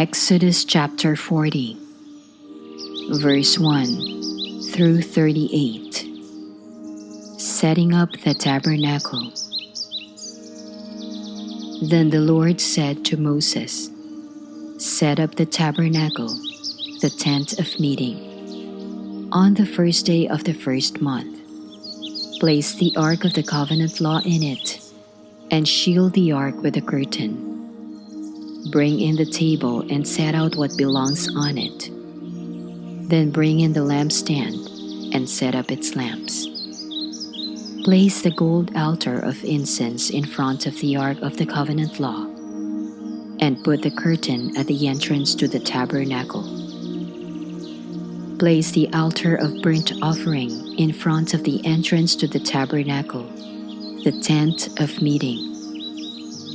Exodus chapter 40, verse 1 through 38. Setting up the tabernacle. Then the Lord said to Moses, "Set up the tabernacle, the tent of meeting. On the first day of the first month, place the ark of the covenant law in it, and shield the ark with a curtain. Bring in the table and set out what belongs on it. Then bring in the lampstand and set up its lamps. Place the gold altar of incense in front of the ark of the covenant law, and put the curtain at the entrance to the tabernacle. Place the altar of burnt offering in front of the entrance to the tabernacle, the tent of meeting.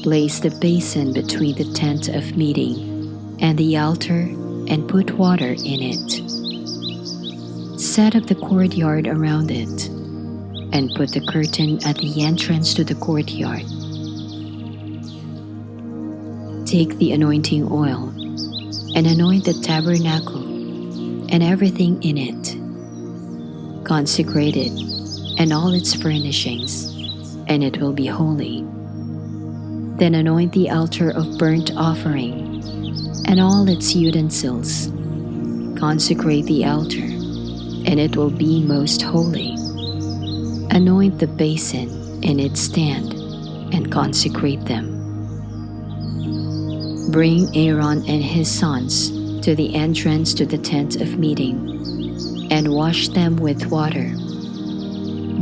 Place the basin between the tent of meeting and the altar and put water in it. Set up the courtyard around it, and put the curtain at the entrance to the courtyard. Take the anointing oil and anoint the tabernacle and everything in it. Consecrate it and all its furnishings, and it will be holy. Then anoint the altar of burnt offering and all its utensils. Consecrate the altar, and it will be most holy. Anoint the basin and its stand, and consecrate them. Bring Aaron and his sons to the entrance to the tent of meeting, and wash them with water.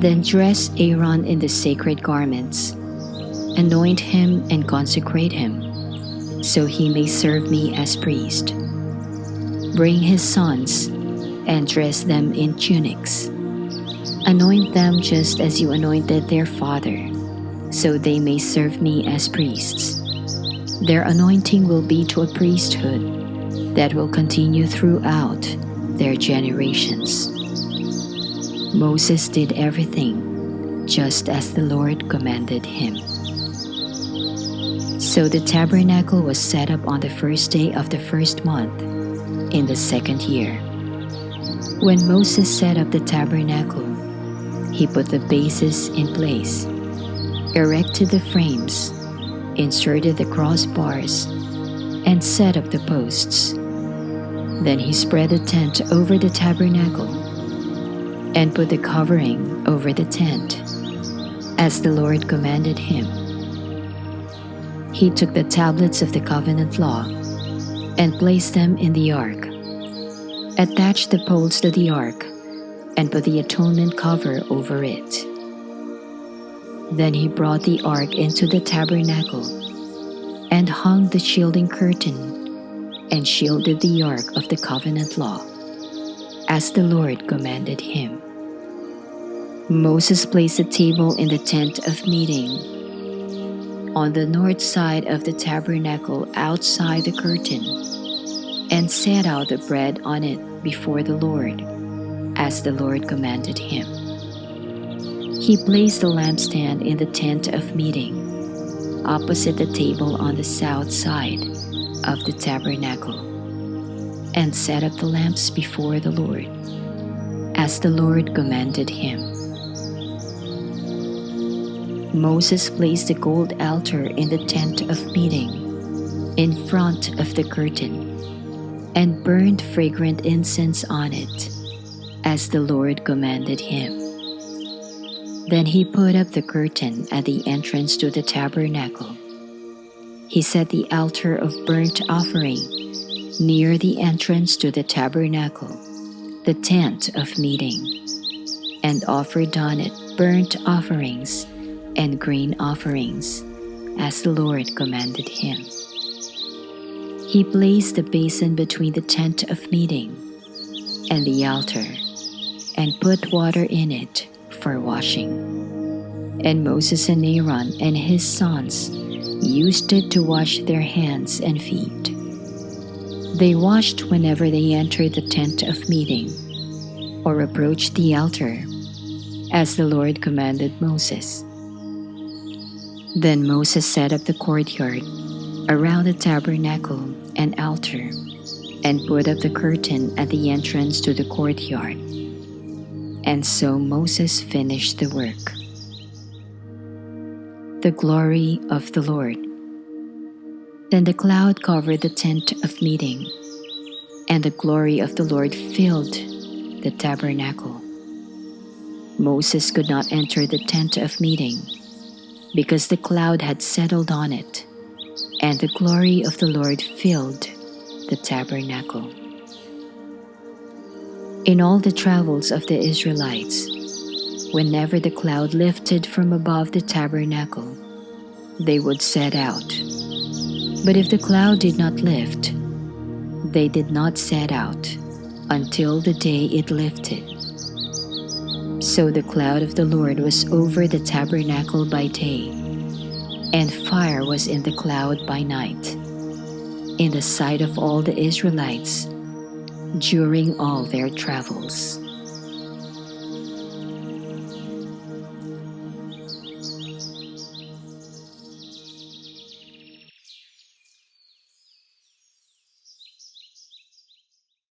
Then dress Aaron in the sacred garments, anoint him and consecrate him, so he may serve me as priest. Bring his sons and dress them in tunics. Anoint them just as you anointed their father, so they may serve me as priests. Their anointing will be to a priesthood that will continue throughout their generations." Moses did everything just as the Lord commanded him. So the tabernacle was set up on the first day of the first month in the second year. When Moses set up the tabernacle, he put the bases in place, erected the frames, inserted the crossbars, and set up the posts. Then he spread the tent over the tabernacle and put the covering over the tent, as the Lord commanded him. He took the tablets of the covenant law and placed them in the ark, attached the poles to the ark, and put the atonement cover over it. Then he brought the ark into the tabernacle and hung the shielding curtain and shielded the ark of the covenant law, as the Lord commanded him. Moses placed the table in the tent of meeting on the north side of the tabernacle outside the curtain, and set out the bread on it before the Lord, as the Lord commanded him. He placed the lampstand in the tent of meeting, opposite the table on the south side of the tabernacle, and set up the lamps before the Lord, as the Lord commanded him. Moses placed the gold altar in the tent of meeting, in front of the curtain, and burned fragrant incense on it, as the Lord commanded him. Then he put up the curtain at the entrance to the tabernacle. He set the altar of burnt offering near the entrance to the tabernacle, the tent of meeting, and offered on it burnt offerings and grain offerings, as the Lord commanded him. He placed the basin between the tent of meeting and the altar, and put water in it for washing. And Moses and Aaron and his sons used it to wash their hands and feet. They washed whenever they entered the tent of meeting or approached the altar, as the Lord commanded Moses. Then Moses set up the courtyard around the tabernacle and altar, and put up the curtain at the entrance to the courtyard. And so Moses finished the work. The glory of the Lord. Then the cloud covered the tent of meeting, and the glory of the Lord filled the tabernacle. Moses could not enter the tent of meeting, because the cloud had settled on it, and the glory of the Lord filled the tabernacle. In all the travels of the Israelites, whenever the cloud lifted from above the tabernacle, they would set out. But if the cloud did not lift, they did not set out until the day it lifted. So the cloud of the Lord was over the tabernacle by day, and fire was in the cloud by night, in the sight of all the Israelites during all their travels.